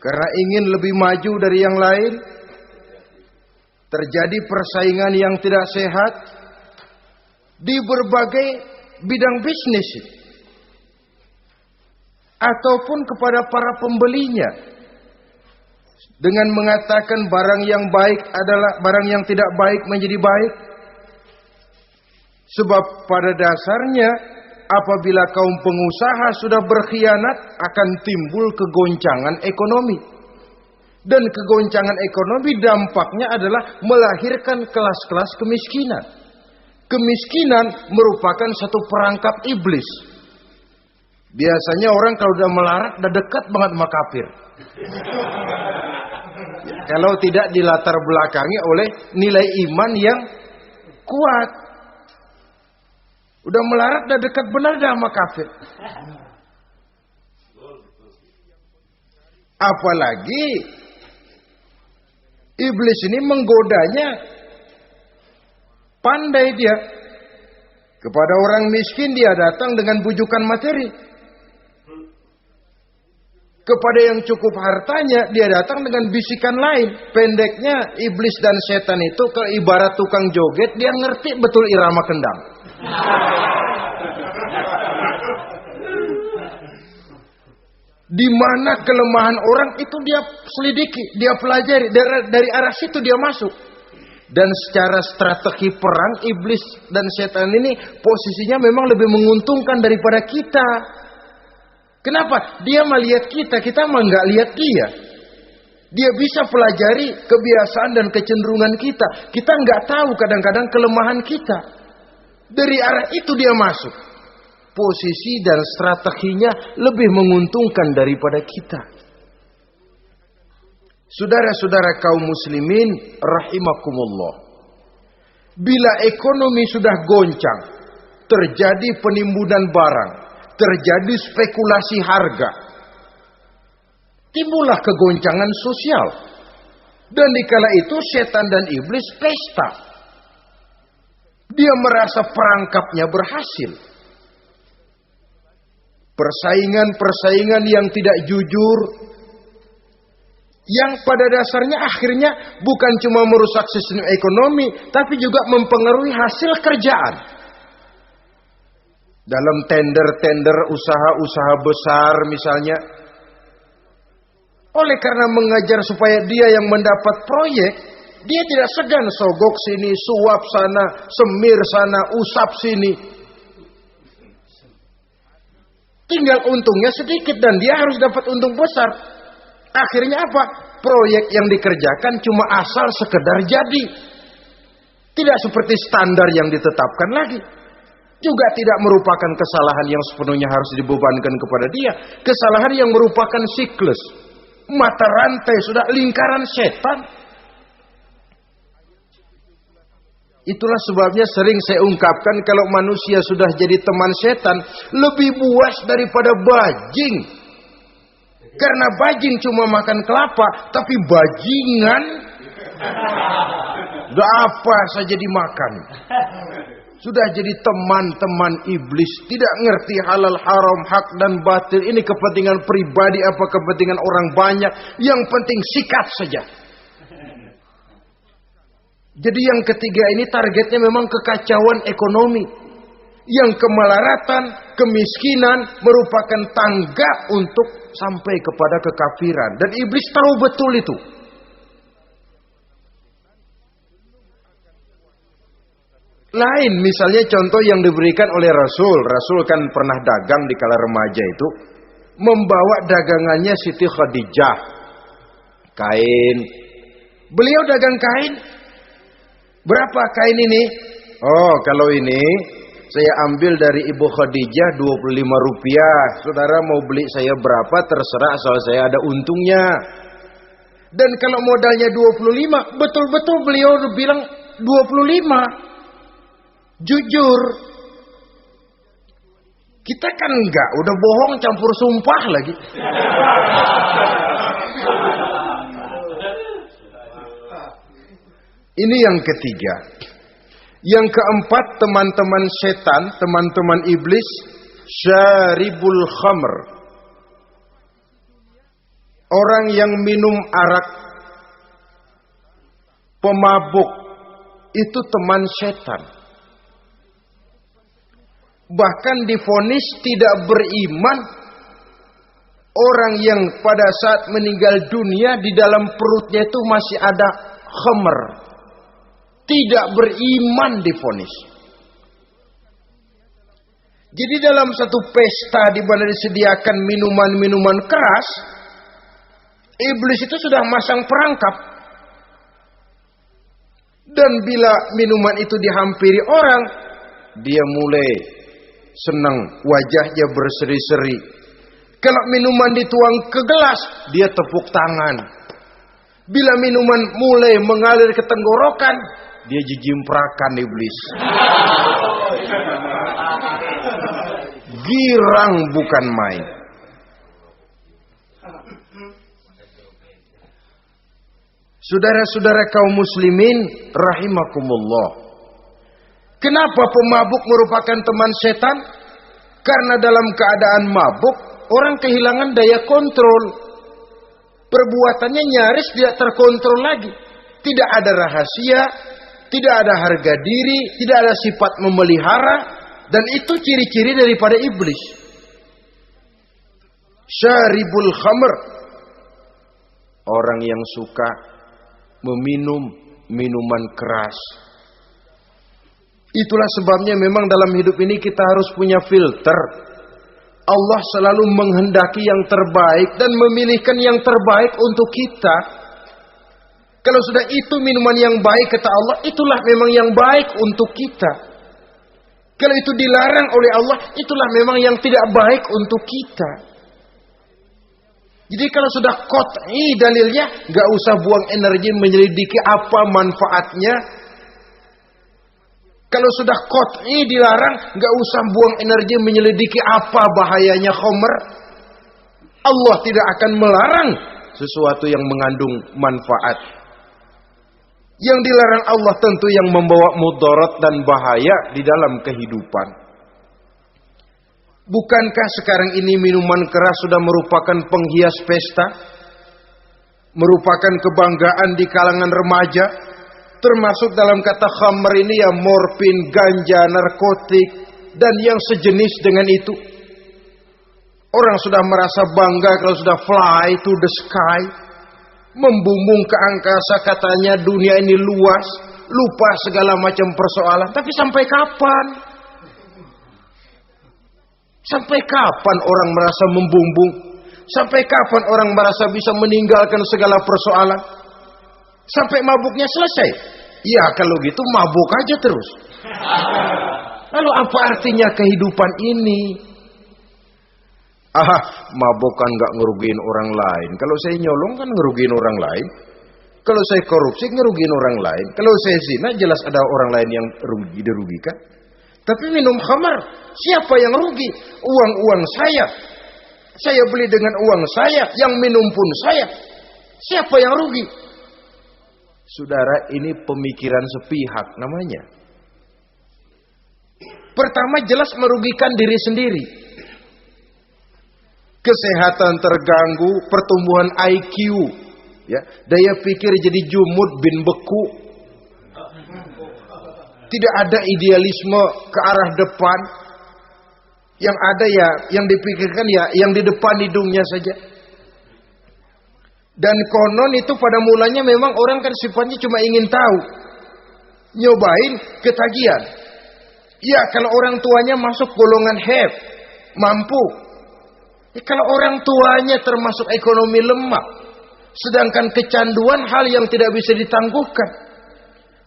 karena ingin lebih maju dari yang lain, terjadi persaingan yang tidak sehat di berbagai bidang bisnis ataupun kepada para pembelinya dengan mengatakan barang yang baik adalah barang yang tidak baik menjadi baik. Sebab pada dasarnya apabila kaum pengusaha sudah berkhianat akan timbul kegoncangan ekonomi. Dan kegoncangan ekonomi dampaknya adalah melahirkan kelas-kelas kemiskinan. Kemiskinan merupakan satu perangkap iblis. Biasanya orang kalau udah melarat udah dekat banget sama kafir. Ya, kalau tidak dilatar belakangi oleh nilai iman yang kuat. Udah melarat udah dekat benar dah sama kafir. Apalagi iblis ini menggodanya pandai dia. Kepada orang miskin dia datang dengan bujukan materi. Kepada yang cukup hartanya dia datang dengan bisikan lain. Pendeknya iblis dan setan itu ibarat tukang joget, dia ngerti betul irama kendang. Di mana kelemahan orang itu dia selidiki, dia pelajari, dari arah situ dia masuk. Dan secara strategi perang iblis dan setan ini posisinya memang lebih menguntungkan daripada kita. Kenapa? Dia melihat kita mah nggak lihat dia. Dia bisa pelajari kebiasaan dan kecenderungan kita. Kita nggak tahu kadang-kadang kelemahan kita. Dari arah itu dia masuk. Posisi dan strateginya lebih menguntungkan daripada kita. Saudara-saudara kaum muslimin rahimakumullah. Bila ekonomi sudah goncang, terjadi penimbunan barang, terjadi spekulasi harga, timbullah kegoncangan sosial. Dan dikala itu setan dan iblis pesta. Dia merasa perangkapnya berhasil. Persaingan-persaingan yang tidak jujur, yang pada dasarnya akhirnya bukan cuma merusak sistem ekonomi, tapi juga mempengaruhi hasil kerjaan. Dalam tender-tender usaha-usaha besar misalnya, oleh karena mengajar supaya dia yang mendapat proyek, dia tidak segan sogok sini, suap sana, semir sana, usap sini. Tinggal untungnya sedikit dan dia harus dapat untung besar. Akhirnya apa? Proyek yang dikerjakan cuma asal sekedar jadi. Tidak seperti standar yang ditetapkan lagi. Juga tidak merupakan kesalahan yang sepenuhnya harus dibebankan kepada dia. Kesalahan yang merupakan siklus. Mata rantai sudah lingkaran setan. Itulah sebabnya sering saya ungkapkan kalau manusia sudah jadi teman setan, lebih buas daripada bajing. Karena bajing cuma makan kelapa, tapi bajingan udah apa saja dimakan. Sudah jadi teman-teman iblis, tidak ngerti halal haram, hak dan batil. Ini kepentingan pribadi apa kepentingan orang banyak, yang penting sikat saja. Jadi yang ketiga ini targetnya memang kekacauan ekonomi. Yang kemelaratan, kemiskinan merupakan tangga untuk sampai kepada kekafiran. Dan iblis tahu betul itu. Lain misalnya contoh yang diberikan oleh Rasul. Rasul kan pernah dagang di kala remaja itu. Membawa dagangannya Siti Khadijah. Kain. Beliau dagang kain. Berapa kain ini? Oh, kalau ini saya ambil dari Ibu Khadijah 25 rupiah. Saudara mau beli saya berapa terserah asal saya ada untungnya. Dan kalau modalnya 25, betul-betul beliau bilang 25. Jujur. Kita kan enggak, udah bohong campur sumpah lagi. Ini yang ketiga. Yang keempat, teman-teman setan, teman-teman iblis, syaribul khamr. orang yang minum arak, pemabuk, itu teman setan. Bahkan divonis tidak beriman orang yang pada saat meninggal dunia di dalam perutnya itu masih ada khamr. Tidak beriman divonis. Jadi dalam satu pesta di mana disediakan minuman-minuman keras, iblis itu sudah masang perangkap. Dan bila minuman itu dihampiri orang, dia mulai senang, wajahnya berseri-seri. Kalau minuman dituang ke gelas, dia tepuk tangan. Bila minuman mulai mengalir ke tenggorokan, dia jijimprakan iblis. Girang bukan main. Saudara-saudara kaum muslimin rahimakumullah. Kenapa pemabuk merupakan teman setan? Karena dalam keadaan mabuk, orang kehilangan daya kontrol. Perbuatannya nyaris tidak terkontrol lagi. Tidak ada rahasia, tidak ada harga diri, tidak ada sifat memelihara, dan itu ciri-ciri daripada iblis. Syaribul khamr, orang yang suka meminum minuman keras. Itulah sebabnya memang dalam hidup ini kita harus punya filter. Allah selalu menghendaki yang terbaik dan memilihkan yang terbaik untuk kita. Kalau sudah itu minuman yang baik kata Allah, itulah memang yang baik untuk kita. Kalau itu dilarang oleh Allah, itulah memang yang tidak baik untuk kita. Jadi kalau sudah qat'i dalilnya, gak usah buang energi menyelidiki apa manfaatnya. Kalau sudah qat'i dilarang, gak usah buang energi menyelidiki apa bahayanya khamr. Allah tidak akan melarang sesuatu yang mengandung manfaat. Yang dilarang Allah tentu yang membawa mudarat dan bahaya di dalam kehidupan. Bukankah sekarang ini minuman keras sudah merupakan penghias pesta? Merupakan kebanggaan di kalangan remaja? Termasuk dalam kata khamr ini ya morfin, ganja, narkotik, dan yang sejenis dengan itu. Orang sudah merasa bangga kalau sudah fly to the sky, membumbung ke angkasa, katanya dunia ini luas, lupa segala macam persoalan. Tapi sampai kapan? Sampai kapan orang merasa membumbung? Sampai kapan orang merasa bisa meninggalkan segala persoalan? Sampai mabuknya selesai? Ya kalau gitu mabuk aja terus. Lalu apa artinya kehidupan ini? Mabuk kan gak ngerugiin orang lain. Kalau saya nyolong kan ngerugiin orang lain. Kalau saya korupsi ngerugiin orang lain. Kalau saya zina jelas ada orang lain yang dirugikan. Tapi minum khamar, siapa yang rugi? Uang-uang saya. Saya beli dengan uang saya, yang minum pun saya. Siapa yang rugi? Saudara, ini pemikiran sepihak namanya. Pertama jelas merugikan diri sendiri. Kesehatan terganggu, pertumbuhan IQ, ya, daya pikir jadi jumud bin beku. Tidak ada idealisme ke arah depan. Yang ada ya, yang dipikirkan ya, yang di depan hidungnya saja. Dan konon itu pada mulanya memang orang kan sifatnya cuma ingin tahu. Nyobain ketagihan. Ya kalau orang tuanya masuk golongan have, mampu. Ya, kalau orang tuanya termasuk ekonomi lemah, sedangkan kecanduan hal yang tidak bisa ditangguhkan.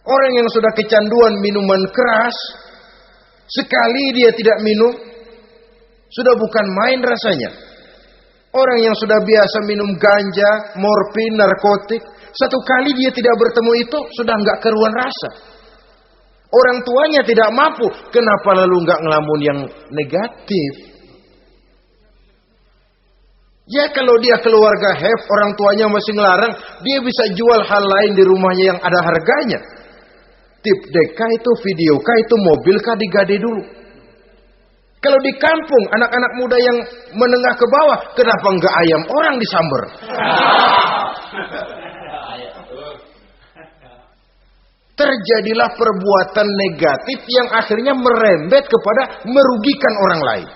Orang yang sudah kecanduan minuman keras, sekali dia tidak minum, sudah bukan main rasanya. Orang yang sudah biasa minum ganja, morfin, narkotik, satu kali dia tidak bertemu itu, sudah nggak keruan rasa. Orang tuanya tidak mampu, kenapa lalu nggak ngelamun yang negatif? Ya kalau dia keluarga have, orang tuanya masih ngelarang, dia bisa jual hal lain di rumahnya yang ada harganya. Tip dek kah itu, video kah itu, mobil kah digade dulu. Kalau di kampung, anak-anak muda yang menengah ke bawah, kenapa enggak ayam orang disamber? Terjadilah perbuatan negatif yang akhirnya merembet kepada merugikan orang lain.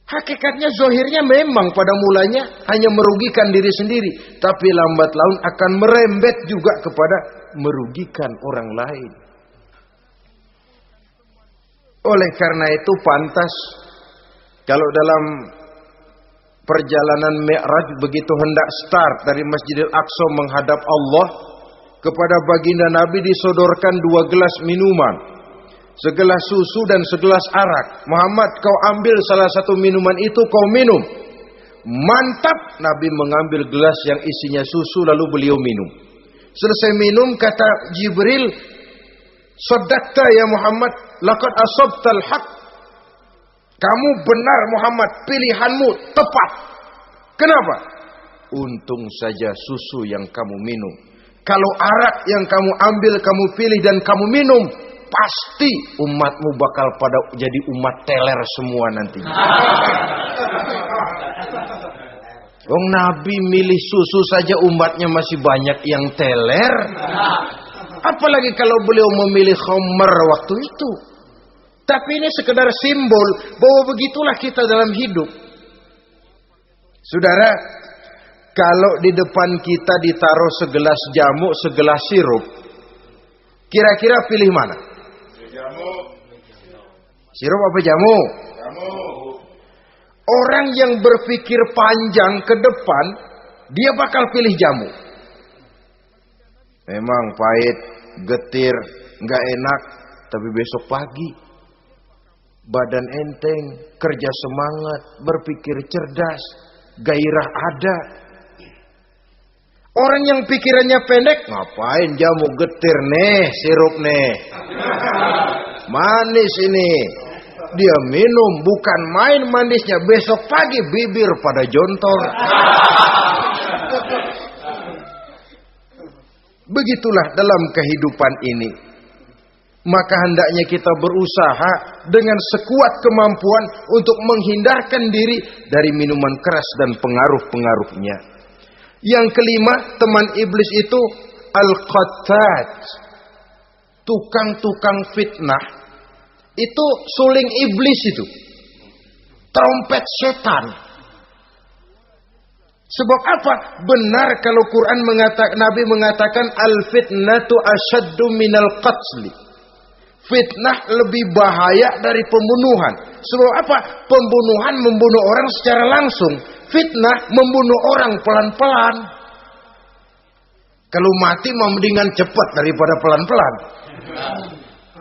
Hakikatnya zahirnya memang pada mulanya hanya merugikan diri sendiri, tapi lambat laun akan merembet juga kepada merugikan orang lain. Oleh karena itu pantas kalau dalam perjalanan Mi'raj begitu hendak start dari Masjidil Aqsa menghadap Allah, kepada baginda Nabi disodorkan 2 gelas minuman, segelas susu dan segelas arak. Muhammad, kau ambil salah satu minuman itu, kau minum. Mantap. Nabi mengambil gelas yang isinya susu lalu beliau minum. Selesai minum kata Jibril, "Shaddaqta ya Muhammad, laqad asabtal haq." Kamu benar Muhammad, pilihanmu tepat. Kenapa? Untung saja susu yang kamu minum. Kalau arak yang kamu ambil, kamu pilih dan kamu minum, pasti umatmu bakal pada jadi umat teler semua nantinya. Nabi milih susu saja umatnya masih banyak yang teler. Apalagi kalau beliau memilih khamr waktu itu. Tapi ini sekedar simbol bahwa begitulah kita dalam hidup. Saudara, kalau di depan kita ditaruh segelas jamu, segelas sirup, kira-kira pilih mana? Jamu. Sirup apa jamu? Jamu. Orang yang berpikir panjang ke depan, dia bakal pilih jamu. Memang pahit, getir, nggak enak, tapi besok pagi badan enteng, kerja semangat, berpikir cerdas, gairah ada. Orang yang pikirannya pendek, ngapain jamu getir nih, sirup nih, manis ini. Dia minum, bukan main manisnya, besok pagi bibir pada jontor. Begitulah dalam kehidupan ini. Maka hendaknya kita berusaha dengan sekuat kemampuan untuk menghindarkan diri dari minuman keras dan pengaruh-pengaruhnya. Yang kelima, teman iblis itu al-qattat, tukang-tukang fitnah. Itu suling iblis itu, trompet setan. Sebab apa? Benar kalau Quran Nabi mengatakan al-fitnatu asyaddu minal qatli. Fitnah lebih bahaya dari pembunuhan. Sebab apa? Pembunuhan membunuh orang secara langsung. Fitnah membunuh orang pelan-pelan. Kalau mati mendingan cepat daripada pelan-pelan.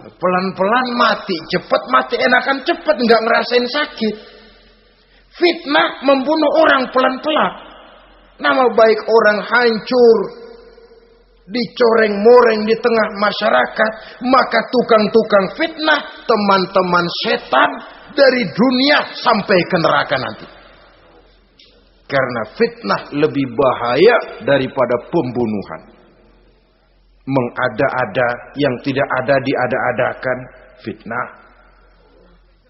Pelan-pelan mati, cepat mati enakan cepat, nggak ngerasain sakit. Fitnah membunuh orang pelan-pelan. Nama baik orang hancur, dicoreng-moreng di tengah masyarakat. Maka tukang-tukang fitnah, teman-teman setan dari dunia sampai ke neraka nanti. Karena fitnah lebih bahaya daripada pembunuhan. Mengada-ada yang tidak ada diada-adakan, fitnah.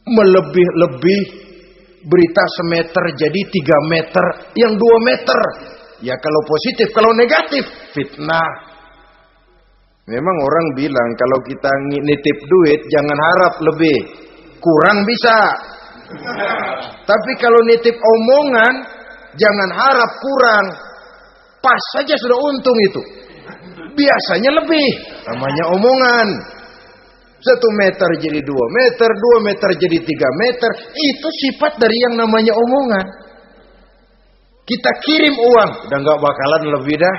Melebih-lebih, berita semeter jadi 3 meter, yang 2 meter. Ya kalau positif, kalau negatif, fitnah. Memang orang bilang kalau kita nitip duit jangan harap lebih, kurang bisa. Tapi kalau nitip omongan jangan harap kurang, pas saja sudah untung itu. Biasanya lebih, namanya omongan. 1 meter jadi 2 meter, 2 meter jadi 3 meter. Itu sifat dari yang namanya omongan. Kita kirim uang, udah gak bakalan lebih dah.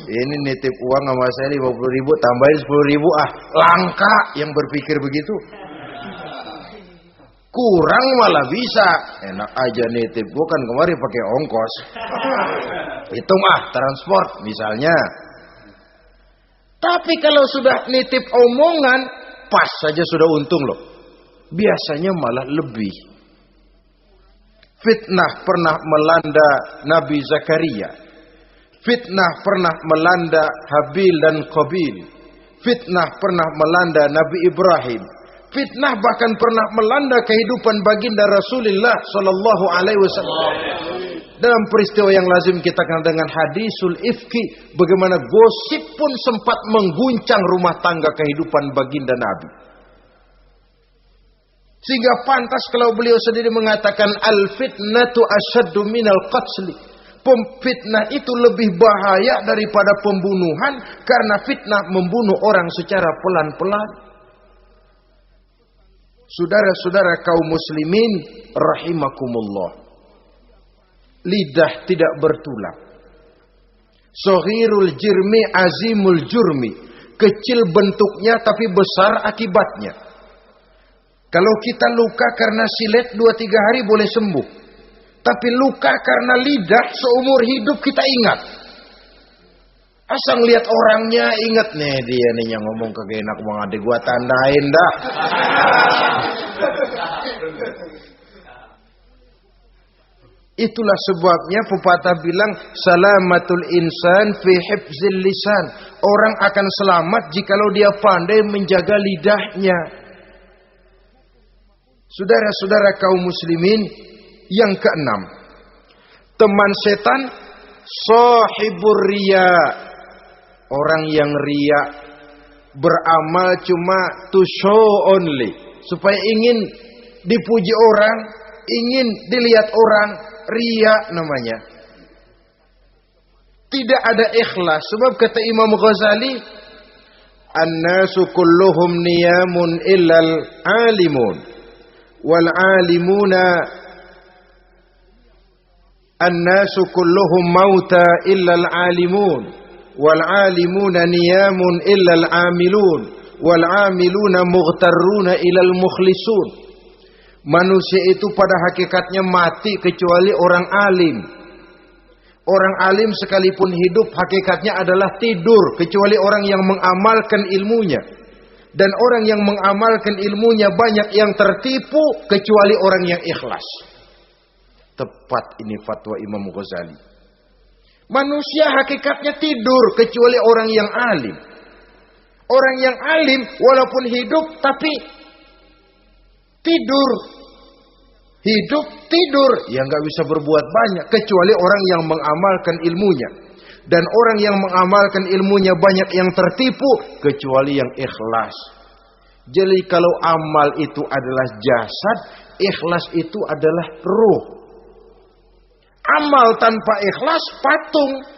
Ini nitip uang sama saya 50.000, tambahin 10.000, langka yang berpikir begitu. Kurang malah bisa. Enak aja nitip, gua kan kemarin pakai ongkos. Hitung transport misalnya. Tapi kalau sudah nitip omongan, pas saja sudah untung loh. Biasanya malah lebih. Fitnah pernah melanda Nabi Zakaria. Fitnah pernah melanda Habil dan Qabil. Fitnah pernah melanda Nabi Ibrahim. Fitnah bahkan pernah melanda kehidupan baginda Rasulullah sallallahu alaihi wasallam. Dalam peristiwa yang lazim kita kenal dengan hadisul ifki, bagaimana gosip pun sempat mengguncang rumah tangga kehidupan baginda Nabi. Sehingga pantas kalau beliau sendiri mengatakan al-fitnatu asyaddu minal qatli. Fitnah itu lebih bahaya daripada pembunuhan, karena fitnah membunuh orang secara pelan-pelan. Saudara-saudara kaum muslimin rahimakumullah. Lidah tidak bertulang. Soghirul jirmi azimul jurmi. Kecil bentuknya tapi besar akibatnya. Kalau kita luka karena silet 2-3 hari boleh sembuh. Tapi luka karena lidah seumur hidup kita ingat. Asal lihat orangnya ingat nih, dia nih yang ngomong kagak enak bang adek, gua tandain dah. Itulah sebabnya pepatah bilang salamatul insan fi hifzil lisan. Orang akan selamat jikalau dia pandai menjaga lidahnya. Saudara-saudara kaum muslimin, yang keenam, teman setan sahibur riya. Orang yang riya, beramal cuma to show only, supaya ingin dipuji orang, ingin dilihat orang. Riya namanya. Tidak ada ikhlas. Sebab kata Imam Ghazali, an-nasu kulluhum niyamun illal alimun, wal alimuna an-nasu kulluhum mauta illal alimun, wal alimuna niyamun illal amilun, wal amiluna mughtarruna ilal mukhlisun. Manusia itu pada hakikatnya mati kecuali orang alim. Orang alim sekalipun hidup hakikatnya adalah tidur, kecuali orang yang mengamalkan ilmunya. Dan orang yang mengamalkan ilmunya banyak yang tertipu, kecuali orang yang ikhlas. Tepat ini fatwa Imam Ghazali. Manusia hakikatnya tidur kecuali orang yang alim. Orang yang alim walaupun hidup tapi tidur. Hidup tidur, ya nggak bisa berbuat banyak kecuali orang yang mengamalkan ilmunya. Dan orang yang mengamalkan ilmunya banyak yang tertipu kecuali yang ikhlas. Jadi kalau amal itu adalah jasad, ikhlas itu adalah ruh. Amal tanpa ikhlas patung.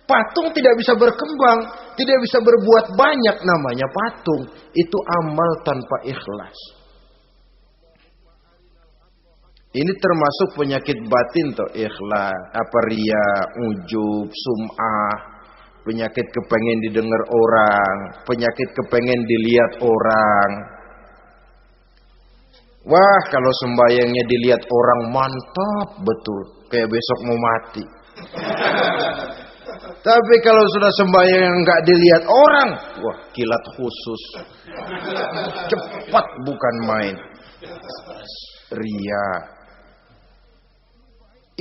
Patung tidak bisa berkembang, tidak bisa berbuat banyak, namanya patung. Itu amal tanpa ikhlas. Ini termasuk penyakit batin toh, ikhlas, riya, ujub, sum'ah, penyakit kepengen didengar orang, penyakit kepengen dilihat orang. Wah, kalau sembayangnya dilihat orang mantap betul, kayak besok mau mati. Tapi kalau sudah sembahyang nggak dilihat orang, wah kilat khusus, cepat bukan main. Riya.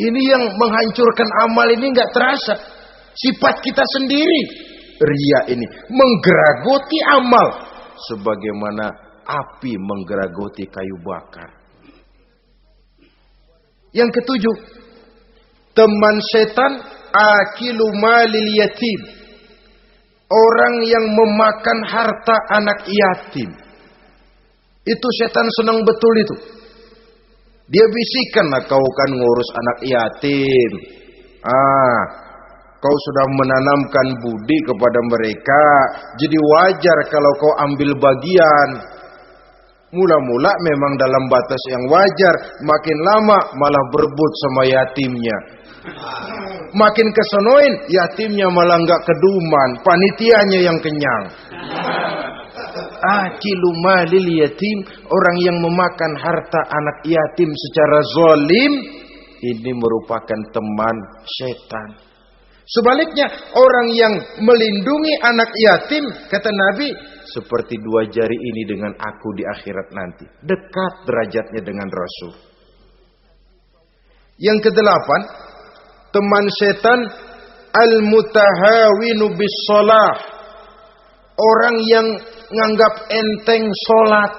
Ini yang menghancurkan amal ini nggak terasa. Sifat kita sendiri. Riya ini menggeragoti amal. Sebagaimana api menggeragoti kayu bakar. Yang ketujuh. Teman setan akilu malil yatim. Orang yang memakan harta anak yatim. Itu setan senang betul itu. Dia bisikan, nah kau kan ngurus anak yatim. Kau sudah menanamkan budi kepada mereka. Jadi wajar kalau kau ambil bagian. Mula-mula memang dalam batas yang wajar. Makin lama malah berebut sama yatimnya. Makin kesonoin, yatimnya malah nggak keduman. Panitianya yang kenyang. Akilu malil yatim, orang yang memakan harta anak yatim secara zalim, ini merupakan teman setan. Sebaliknya, orang yang melindungi anak yatim, kata Nabi, seperti 2 jari ini dengan aku di akhirat nanti. Dekat derajatnya dengan Rasul. Yang kedelapan, teman setan al-mutahawinu bis-shalah. Orang yang nganggap enteng sholat.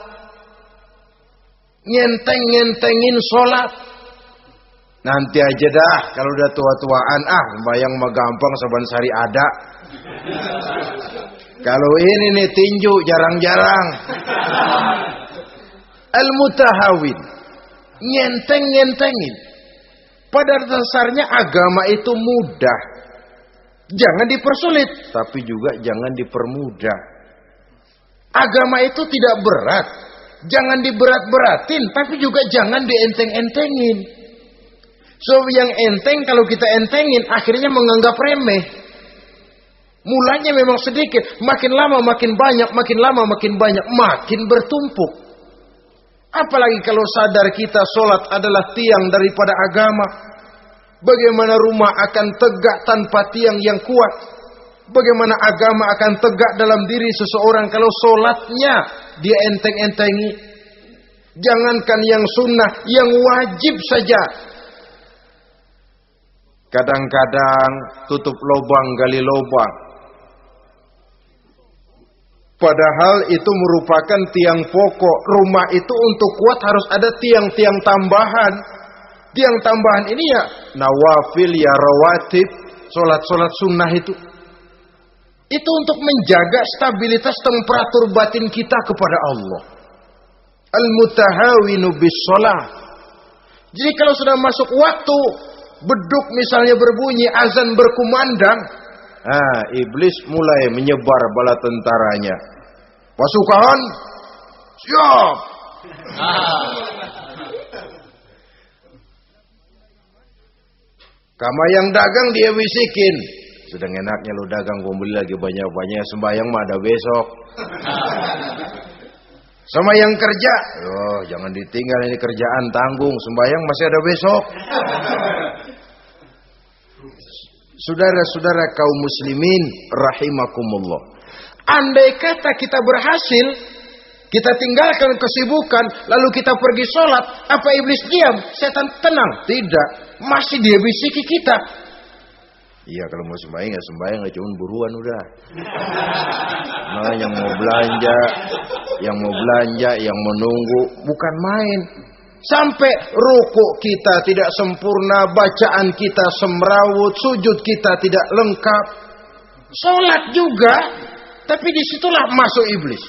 ngenteng-ngentengin sholat. Nanti aja dah kalau udah tua-tuaan, sembahyang mah gampang, saban sari ada. Kalau ini nih tinju jarang-jarang. Al-mutahawin, ngenteng-ngentengin. Pada dasarnya agama itu mudah. Jangan dipersulit, tapi juga jangan dipermudah. Agama itu tidak berat. Jangan diberat-beratin, tapi juga jangan dienteng-entengin. So yang enteng kalau kita entengin akhirnya menganggap remeh. Mulanya memang sedikit, makin lama makin banyak, makin lama makin banyak, makin bertumpuk. Apalagi kalau sadar kita sholat adalah tiang daripada agama. Bagaimana rumah akan tegak tanpa tiang yang kuat? Bagaimana agama akan tegak dalam diri seseorang kalau sholatnya dia enteng-entengi? Jangankan yang sunnah, yang wajib saja. Kadang-kadang tutup lubang gali lubang. Padahal itu merupakan tiang pokok. Rumah itu untuk kuat harus ada tiang-tiang tambahan. Tiang tambahan ini ya nawafil, ya rawatib, solat-solat sunnah itu. Itu untuk menjaga stabilitas temperatur batin kita kepada Allah. Al-mutahawinu bis sholah. Jadi kalau sudah masuk waktu, beduk misalnya berbunyi, azan berkumandang, iblis mulai menyebar bala tentaranya. Pasukan, siap. Kama yang dagang dia bisikin, sedang enaknya lu dagang, gua beli lagi banyak-banyak, sembahyang mah ada besok. Sama yang kerja, jangan ditinggal ini kerjaan, tanggung, sembahyang masih ada besok. Saudara-saudara kaum muslimin rahimakumullah. Andai kata kita berhasil, kita tinggalkan kesibukan, lalu kita pergi sholat, apa iblis diam? Setan tenang? Tidak, masih dia bisiki kita. Iya, kalau mau sembahyang ya sembahyang, cuma buruan udah. Nah, yang mau belanja, yang menunggu, bukan main. Sampai ruku kita tidak sempurna, bacaan kita semrawut, sujud kita tidak lengkap. Sholat juga, tapi disitulah masuk iblis.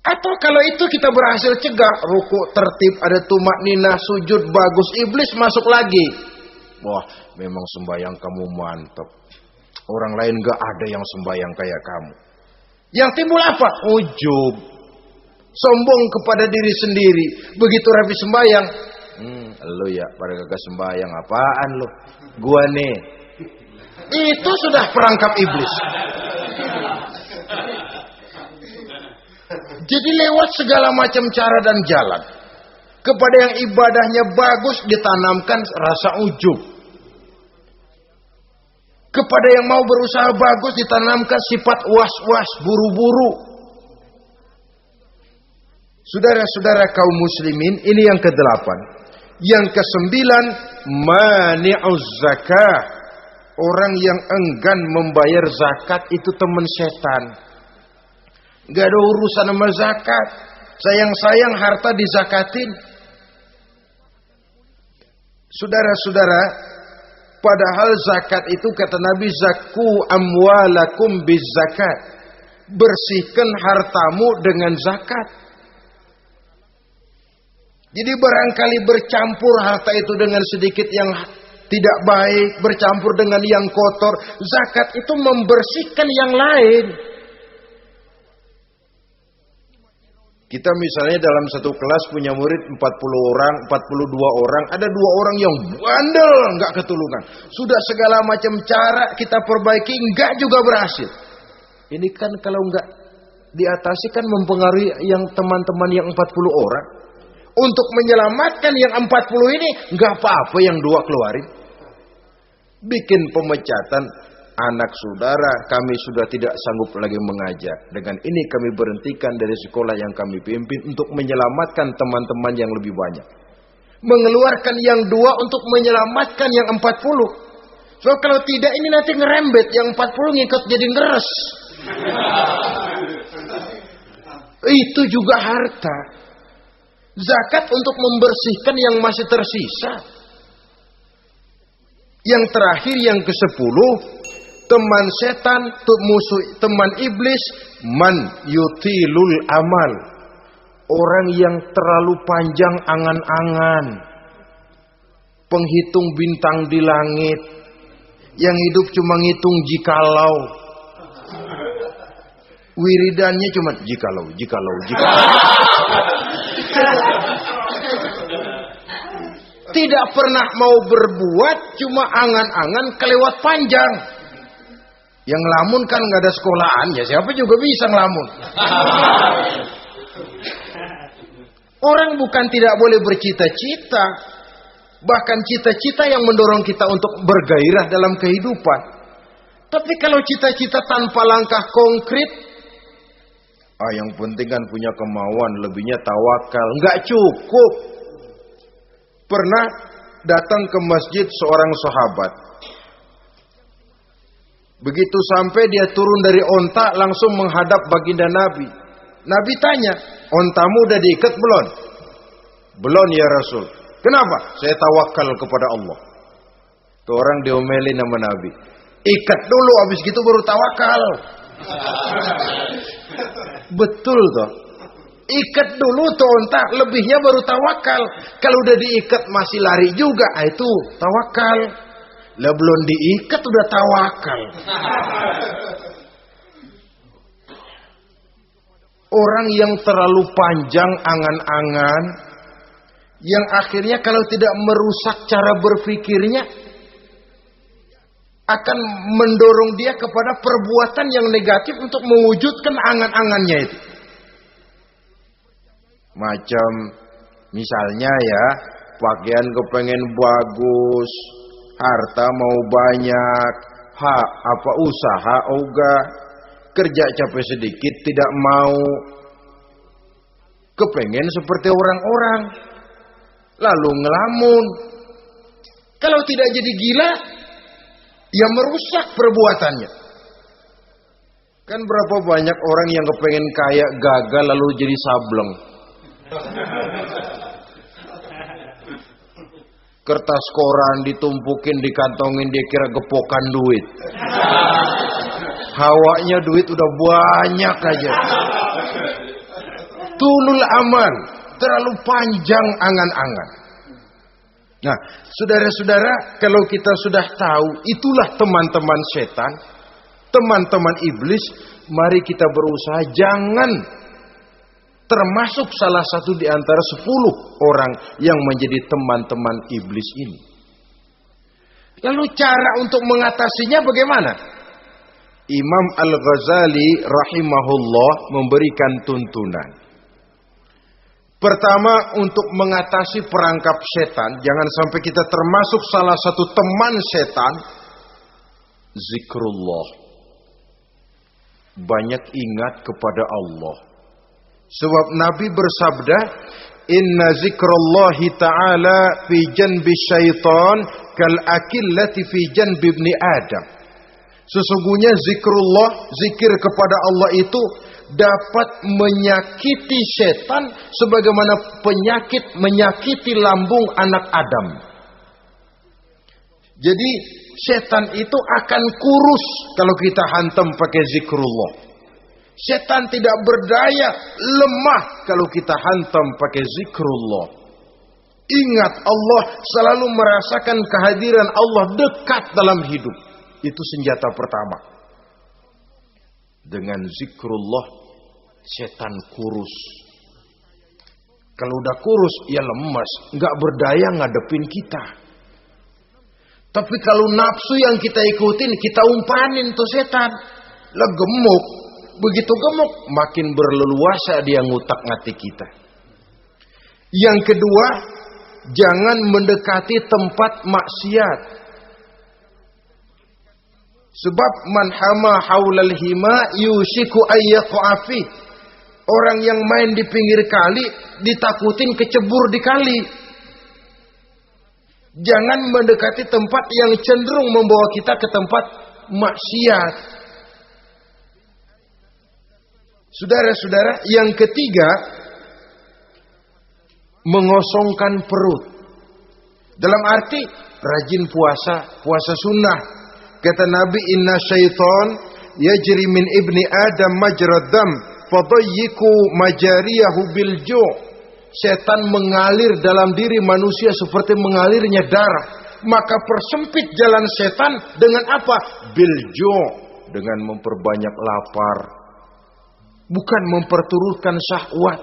Atau kalau itu kita berhasil cegah, ruku tertib, ada tumak ninah, sujud bagus, iblis masuk lagi. Wah, memang sembahyang kamu mantap. Orang lain gak ada yang sembahyang kayak kamu. Yang timbul apa? Ujub. Sombong kepada diri sendiri. Begitu rapi sembahyang, lu ya pada kagak sembahyang, apaan lu? Gua nih. Itu sudah perangkap iblis. Jadi lewat segala macam cara dan jalan, kepada yang ibadahnya bagus ditanamkan rasa ujub. Kepada yang mau berusaha bagus ditanamkan sifat was-was, buru-buru. Saudara-saudara kaum muslimin, ini yang ke-8. Yang ke-9, mani'uz zakah. Orang yang enggan membayar zakat itu teman setan. Gak ada urusan sama zakat. Sayang-sayang harta dizakatin. Saudara-saudara, padahal zakat itu kata Nabi, zakku amwalakum biz zakat. Bersihkan hartamu dengan zakat. Jadi barangkali bercampur harta itu dengan sedikit yang tidak baik, bercampur dengan yang kotor. Zakat itu membersihkan yang lain. Kita misalnya dalam satu kelas punya murid 40 orang, 42 orang. Ada 2 orang yang bandel, nggak ketulungan. Sudah segala macam cara kita perbaiki, nggak juga berhasil. Ini kan kalau nggak diatasi kan mempengaruhi yang teman-teman yang 40 orang. Untuk menyelamatkan yang 40 ini, nggak apa-apa yang 2 keluarin. Bikin pemecatan. Anak saudara kami sudah tidak sanggup lagi mengajar. Dengan ini kami berhentikan dari sekolah yang kami pimpin untuk menyelamatkan teman-teman yang lebih banyak. Mengeluarkan yang 2 untuk menyelamatkan yang 40. So kalau tidak ini nanti ngerembet, yang 40 ngikut jadi ngeres. Itu juga harta. Zakat untuk membersihkan yang masih tersisa. Yang terakhir, yang ke-10, teman setan, musuh, teman iblis, man yutilul amal. Orang yang terlalu panjang angan-angan. Penghitung bintang di langit. Yang hidup cuma ngitung jikalau. Wiridannya cuma jikalau. Tidak pernah mau berbuat, cuma angan-angan kelewat panjang. Yang ngelamun kan nggak ada sekolahan, ya siapa juga bisa ngelamun. Orang bukan tidak boleh bercita-cita, bahkan cita-cita yang mendorong kita untuk bergairah dalam kehidupan. Tapi kalau cita-cita tanpa langkah konkret, yang penting kan punya kemauan, lebihnya tawakal, nggak cukup. Pernah datang ke masjid seorang sahabat. Begitu sampai dia turun dari onta, langsung menghadap baginda Nabi. Nabi tanya, ontamu udah diikat belum? Belum ya Rasul. Kenapa? Saya tawakal kepada Allah. Tuh orang diomelin sama Nabi. Ikat dulu, habis gitu baru tawakal. Betul toh. Ikat dulu tuh onta, lebihnya baru tawakal. Kalau udah diikat masih lari juga, itu tawakal. Lah belum diikat udah tawakal. Orang yang terlalu panjang angan-angan, yang akhirnya kalau tidak merusak cara berpikirnya, akan mendorong dia kepada perbuatan yang negatif untuk mewujudkan angan-angannya itu. Macam misalnya ya, pakaian kepengen bagus, harta mau banyak, usaha ogah, kerja capek sedikit tidak mau, kepengen seperti orang-orang, lalu ngelamun. Kalau tidak jadi gila, ya merusak perbuatannya. Kan berapa banyak orang yang kepengen kaya gagal lalu jadi sableng. Kertas koran ditumpukin, dikantongin, dia kira gepokan duit. Hawanya duit udah banyak aja. Tulul amal, terlalu panjang angan-angan. Nah, saudara-saudara, kalau kita sudah tahu itulah teman-teman setan, teman-teman iblis, mari kita berusaha jangan termasuk salah satu di antara 10 orang yang menjadi teman-teman iblis ini. Lalu cara untuk mengatasinya bagaimana? Imam Al-Ghazali rahimahullah memberikan tuntunan. Pertama, untuk mengatasi perangkap setan, jangan sampai kita termasuk salah satu teman setan, zikrullah. Banyak ingat kepada Allah. Sebab Nabi bersabda, inna zikrallahi ta'ala fi janbi syaitan kal akillati fi janbi ibni Adam. Sesungguhnya zikrullah, zikir kepada Allah itu dapat menyakiti setan sebagaimana penyakit menyakiti lambung anak Adam. Jadi setan itu akan kurus kalau kita hantam pakai zikrullah. Setan tidak berdaya, lemah kalau kita hantam pakai zikrullah. Ingat Allah, selalu merasakan kehadiran Allah dekat dalam hidup. Itu senjata pertama. Dengan zikrullah, setan kurus. Kalau udah kurus, ya lemas, nggak berdaya ngadepin kita. Tapi kalau nafsu yang kita ikutin, kita umpanin tuh setan. Lah gemuk. Begitu gemuk, makin berleluasa dia ngutak-ngatik kita. Yang kedua, jangan mendekati tempat maksiat. Sebab man hama haulal hima yusiku ayyaqafi. Orang yang main di pinggir kali ditakutin kecebur di kali. Jangan mendekati tempat yang cenderung membawa kita ke tempat maksiat. Saudara-saudara, yang ketiga, mengosongkan perut. Dalam arti rajin puasa sunnah. Kata Nabi, inna syaitan yajri min ibni adam majrad dam fadayyiku majariyahu bil ju'. Setan mengalir dalam diri manusia seperti mengalirnya darah. Maka persempit jalan setan dengan apa? Bil ju', dengan memperbanyak lapar. Bukan memperturutkan syahwat.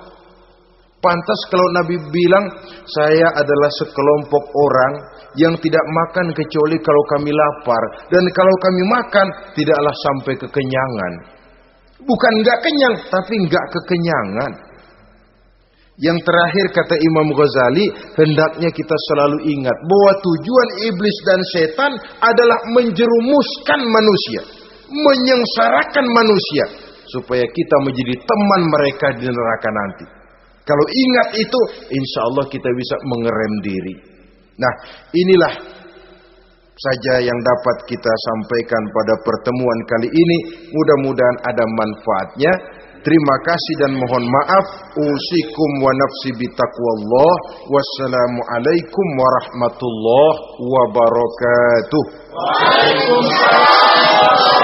Pantas kalau Nabi bilang, saya adalah sekelompok orang yang tidak makan kecuali kalau kami lapar. Dan kalau kami makan, tidaklah sampai kekenyangan. Bukan enggak kenyang, tapi enggak kekenyangan. Yang terakhir kata Imam Ghazali, hendaknya kita selalu ingat bahwa tujuan iblis dan setan adalah menjerumuskan manusia, menyengsarakan manusia, supaya kita menjadi teman mereka di neraka nanti. Kalau ingat itu, insya Allah kita bisa mengerem diri. Nah, inilah saja yang dapat kita sampaikan pada pertemuan kali ini. Mudah-mudahan ada manfaatnya. Terima kasih dan mohon maaf. Usikum wa nafsi bitaqwallah. Wassalamualaikum warahmatullahi wabarakatuh. Waalaikumsalam.